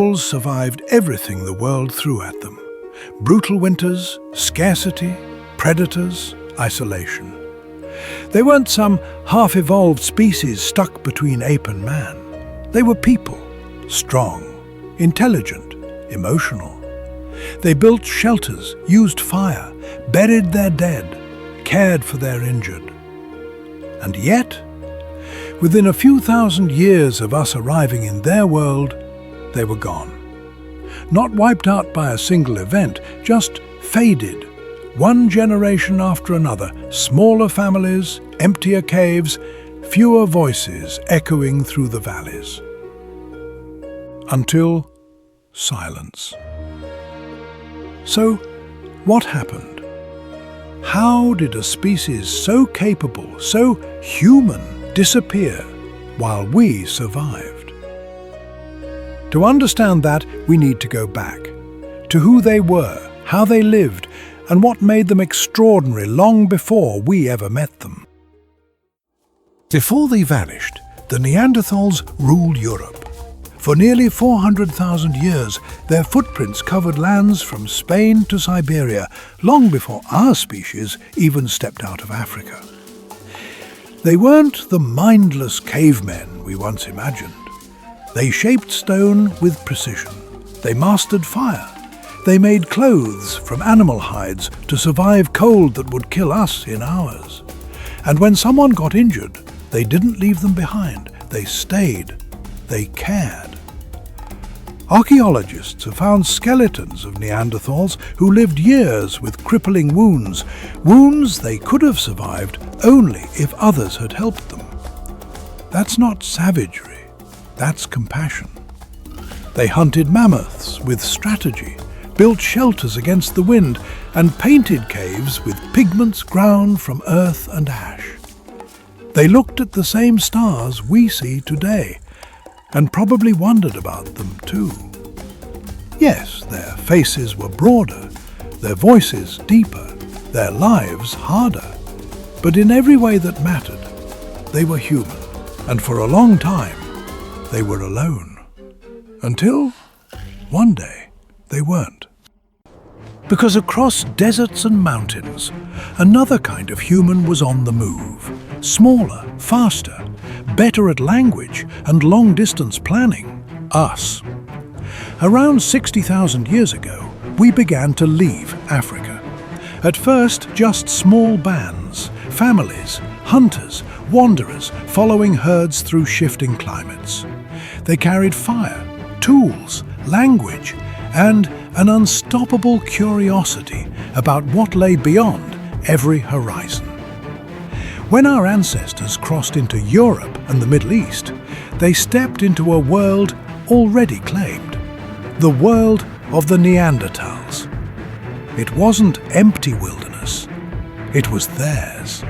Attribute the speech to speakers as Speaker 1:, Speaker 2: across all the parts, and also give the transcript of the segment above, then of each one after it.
Speaker 1: Neanderthals survived everything the world threw at them. Brutal winters, scarcity, predators, isolation. They weren't some half-evolved species stuck between ape and man. They were people, strong, intelligent, emotional. They built shelters, used fire, buried their dead, cared for their injured. And yet, within a few thousand years of us arriving in their world, they were gone. Not wiped out by a single event, just faded, one generation after another, smaller families, emptier caves, fewer voices echoing through the valleys. Until silence. So, what happened? How did a species so capable, so human, disappear while we survived? To understand that, we need to go back to who they were, how they lived, and what made them extraordinary long before we ever met them. Before they vanished, the Neanderthals ruled Europe. For nearly 400,000 years, their footprints covered lands from Spain to Siberia, long before our species even stepped out of Africa. They weren't the mindless cavemen we once imagined. They shaped stone with precision. They mastered fire. They made clothes from animal hides to survive cold that would kill us in hours. And when someone got injured, they didn't leave them behind. They stayed. They cared. Archaeologists have found skeletons of Neanderthals who lived years with crippling wounds, wounds they could have survived only if others had helped them. That's not savagery, that's compassion. They hunted mammoths with strategy, built shelters against the wind, and painted caves with pigments ground from earth and ash. They looked at the same stars we see today, and probably wondered about them too. Yes, their faces were broader, their voices deeper, their lives harder, but in every way that mattered, they were human, and for a long time, they were alone. Until, one day, they weren't. Because across deserts and mountains, another kind of human was on the move. Smaller, faster, better at language and long-distance planning. Us. Around 60,000 years ago, we began to leave Africa. At first, just small bands, families, hunters, wanderers following herds through shifting climates. They carried fire, tools, language, and an unstoppable curiosity about what lay beyond every horizon. When our ancestors crossed into Europe and the Middle East, they stepped into a world already claimed, the world of the Neanderthals. It wasn't empty wilderness, it was theirs.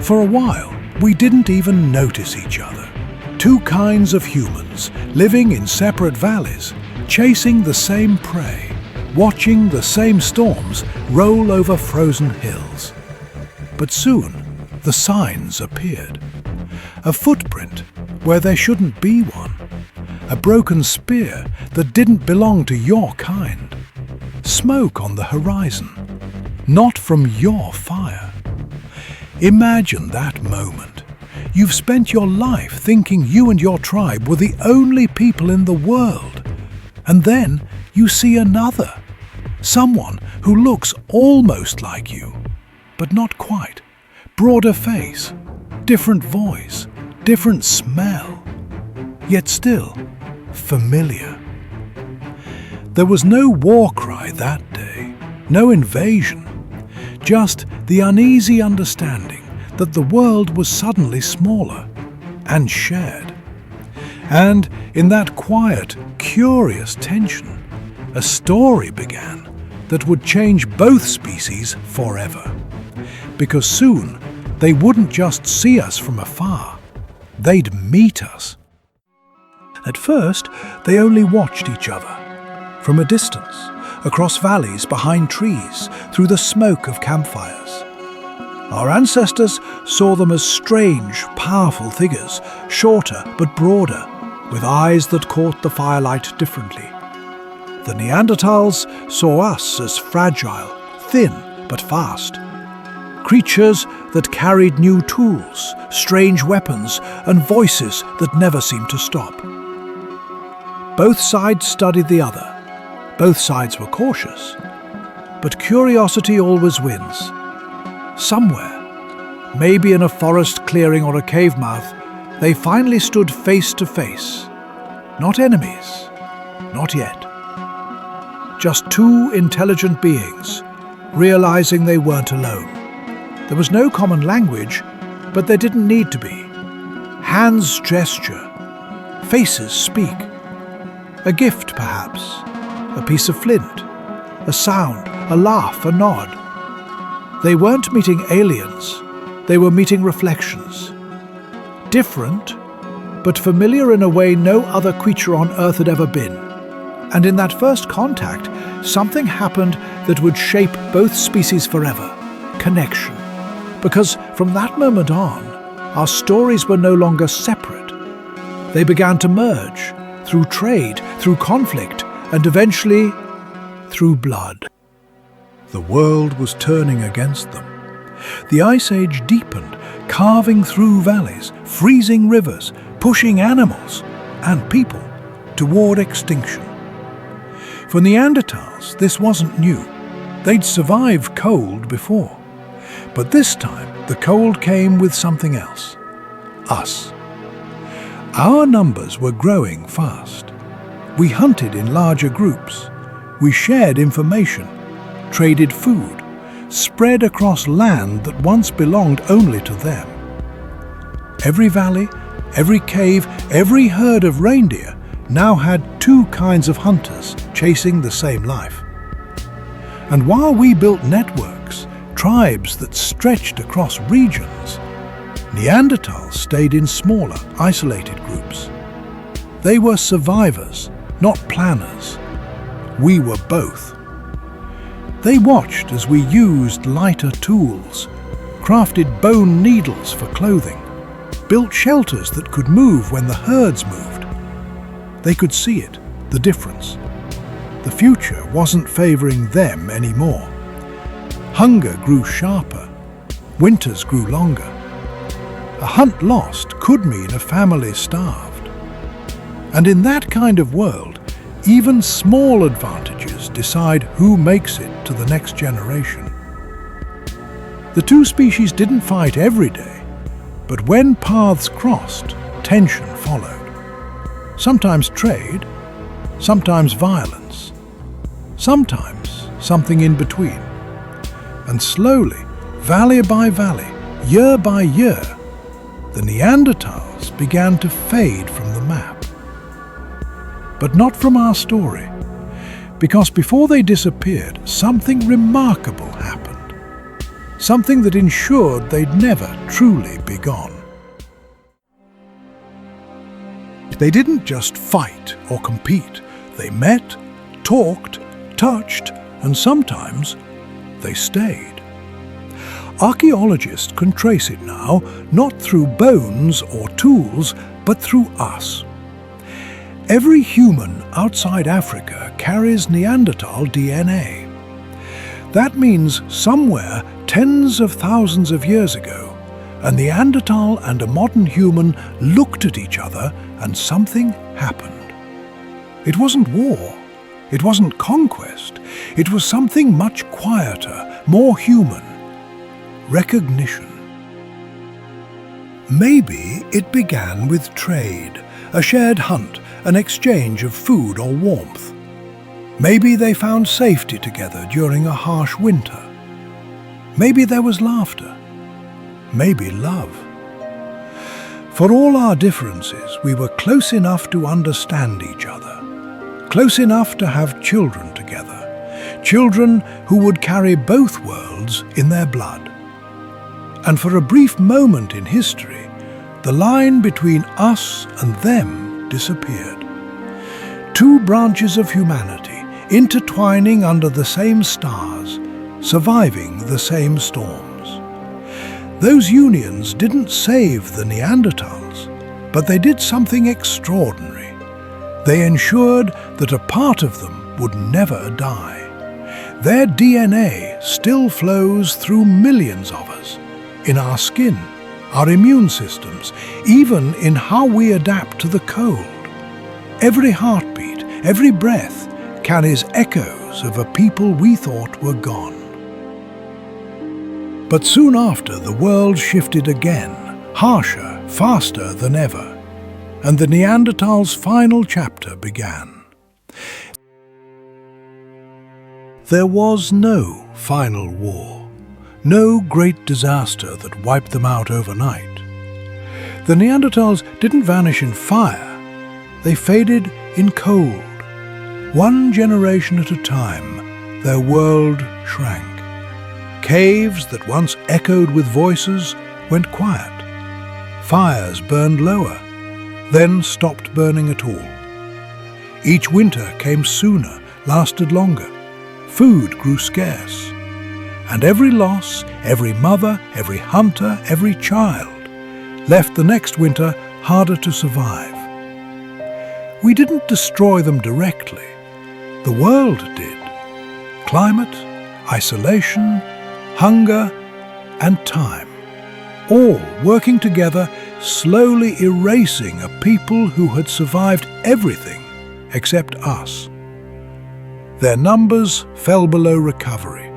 Speaker 1: For a while, we didn't even notice each other. Two kinds of humans living in separate valleys, chasing the same prey, watching the same storms roll over frozen hills. But soon, the signs appeared. A footprint where there shouldn't be one. A broken spear that didn't belong to your kind. Smoke on the horizon, not from your fire. Imagine that moment. You've spent your life thinking you and your tribe were the only people in the world. And then you see another. Someone who looks almost like you, but not quite. Broader face, different voice, different smell, yet still familiar. There was no war cry that day, no invasion, just the uneasy understanding that the world was suddenly smaller and shared. And in that quiet, curious tension, a story began that would change both species forever. Because soon, they wouldn't just see us from afar, they'd meet us. At first, they only watched each other, from a distance, across valleys, behind trees, through the smoke of campfires. Our ancestors saw them as strange, powerful figures, shorter but broader, with eyes that caught the firelight differently. The Neanderthals saw us as fragile, thin, but fast. Creatures that carried new tools, strange weapons, and voices that never seemed to stop. Both sides studied the other. Both sides were cautious. But curiosity always wins. Somewhere, maybe in a forest clearing or a cave mouth, they finally stood face to face. Not enemies, not yet. Just two intelligent beings, realizing they weren't alone. There was no common language, but there didn't need to be. Hands gesture, faces speak. A gift, perhaps, a piece of flint, a sound, a laugh, a nod. They weren't meeting aliens, they were meeting reflections. Different, but familiar in a way no other creature on Earth had ever been. And in that first contact, something happened that would shape both species forever. Connection. Because from that moment on, our stories were no longer separate. They began to merge, through trade, through conflict, and eventually, through blood. The world was turning against them. The Ice Age deepened, carving through valleys, freezing rivers, pushing animals and people toward extinction. For Neanderthals, this wasn't new. They'd survived cold before. But this time, the cold came with something else. Us. Our numbers were growing fast. We hunted in larger groups. We shared information, traded food, spread across land that once belonged only to them. Every valley, every cave, every herd of reindeer now had two kinds of hunters chasing the same life. And while we built networks, tribes that stretched across regions, Neanderthals stayed in smaller, isolated groups. They were survivors, not planners. We were both. They watched as we used lighter tools, crafted bone needles for clothing, built shelters that could move when the herds moved. They could see it, the difference. The future wasn't favoring them anymore. Hunger grew sharper. Winters grew longer. A hunt lost could mean a family starved. And in that kind of world, even small advantages decide who makes it to the next generation. The two species didn't fight every day, but when paths crossed, tension followed. Sometimes trade, sometimes violence, sometimes something in between. And slowly, valley by valley, year by year, the Neanderthals began to fade from the map. But not from our story, because before they disappeared, something remarkable happened. Something that ensured they'd never truly be gone. They didn't just fight or compete. They met, talked, touched, and sometimes they stayed. Archaeologists can trace it now, not through bones or tools, but through us. Every human outside Africa carries Neanderthal DNA. That means somewhere tens of thousands of years ago, a Neanderthal and a modern human looked at each other and something happened. It wasn't war. It wasn't conquest. It was something much quieter, more human. Recognition. Maybe it began with trade, a shared hunt, an exchange of food or warmth. Maybe they found safety together during a harsh winter. Maybe there was laughter. Maybe love. For all our differences, we were close enough to understand each other, close enough to have children together, children who would carry both worlds in their blood. And for a brief moment in history, the line between us and them disappeared. Two branches of humanity intertwining under the same stars, surviving the same storms. Those unions didn't save the Neanderthals, but they did something extraordinary. They ensured that a part of them would never die. Their DNA still flows through millions of us, in our skin, our immune systems, even in how we adapt to the cold. Every heartbeat, every breath carries echoes of a people we thought were gone. But soon after, the world shifted again, harsher, faster than ever, and the Neanderthals' final chapter began. There was no final war, no great disaster that wiped them out overnight. The Neanderthals didn't vanish in fire, they faded in cold. One generation at a time, their world shrank. Caves that once echoed with voices went quiet. Fires burned lower, then stopped burning at all. Each winter came sooner, lasted longer. Food grew scarce. And every loss, every mother, every hunter, every child left the next winter harder to survive. We didn't destroy them directly. The world did. Climate, isolation, hunger, and time, all working together, slowly erasing a people who had survived everything except us. Their numbers fell below recovery.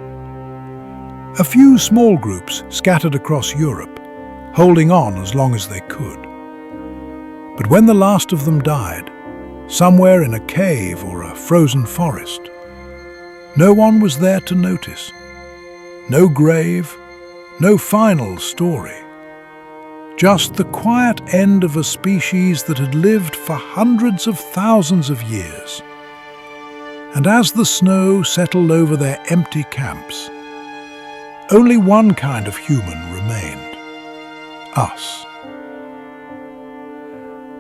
Speaker 1: A few small groups scattered across Europe, holding on as long as they could. But when the last of them died, somewhere in a cave or a frozen forest, no one was there to notice. No grave, no final story. Just the quiet end of a species that had lived for hundreds of thousands of years. And as the snow settled over their empty camps, only one kind of human remained: us.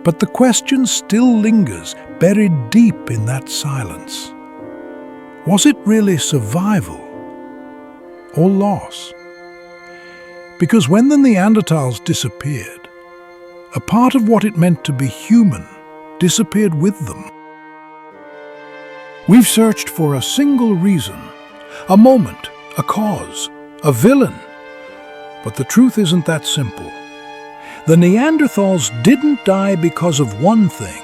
Speaker 1: But the question still lingers, buried deep in that silence. Was it really survival or loss? Because when the Neanderthals disappeared, a part of what it meant to be human disappeared with them. We've searched for a single reason, a moment, a cause, a villain. But the truth isn't that simple. The Neanderthals didn't die because of one thing.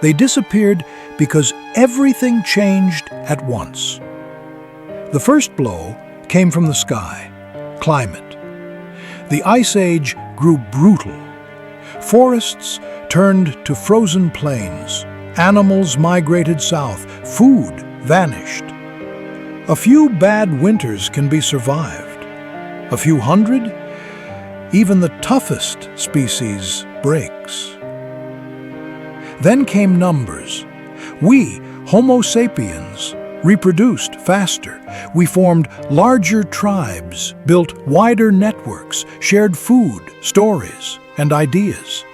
Speaker 1: They disappeared because everything changed at once. The first blow came from the sky, climate. The Ice Age grew brutal. Forests turned to frozen plains. Animals migrated south. Food vanished. A few bad winters can be survived. A few hundred? Even the toughest species breaks. Then came numbers. We, Homo sapiens, reproduced faster. We formed larger tribes, built wider networks, shared food, stories, and ideas.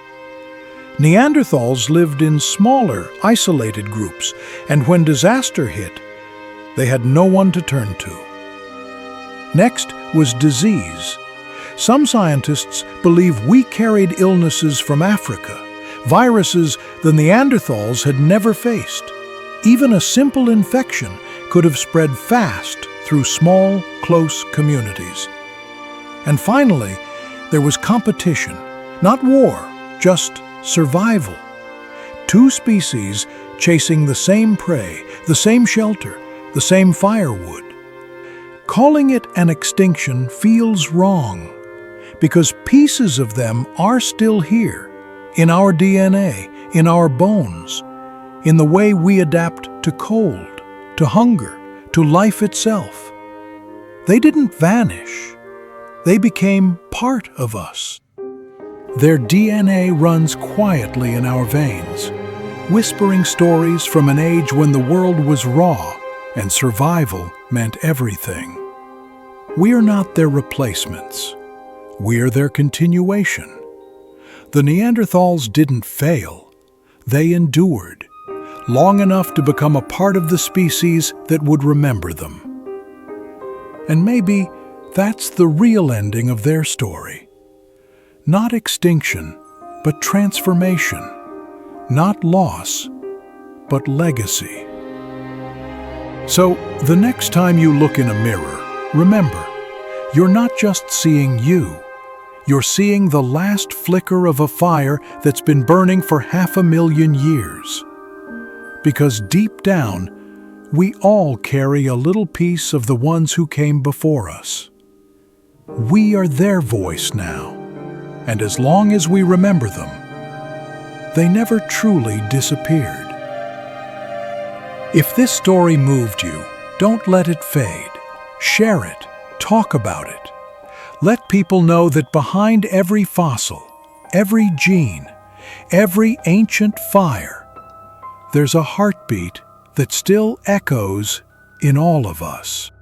Speaker 1: Neanderthals lived in smaller, isolated groups, and when disaster hit, they had no one to turn to. Next was disease. Some scientists believe we carried illnesses from Africa, viruses the Neanderthals had never faced. Even a simple infection could have spread fast through small, close communities. And finally, there was competition, not war, just survival. Two species chasing the same prey, the same shelter, the same firewood. Calling it an extinction feels wrong, because pieces of them are still here, in our DNA, in our bones, in the way we adapt to cold, to hunger, to life itself. They didn't vanish. They became part of us. Their DNA runs quietly in our veins, whispering stories from an age when the world was raw and survival meant everything. We are not their replacements. We are their continuation. The Neanderthals didn't fail. They endured, long enough to become a part of the species that would remember them. And maybe that's the real ending of their story. Not extinction, but transformation. Not loss, but legacy. So, the next time you look in a mirror, remember, you're not just seeing you. You're seeing the last flicker of a fire that's been burning for 500,000 years. Because deep down, we all carry a little piece of the ones who came before us. We are their voice now, and as long as we remember them, they never truly disappeared. If this story moved you, don't let it fade. Share it. Talk about it. Let people know that behind every fossil, every gene, every ancient fire, there's a heartbeat that still echoes in all of us.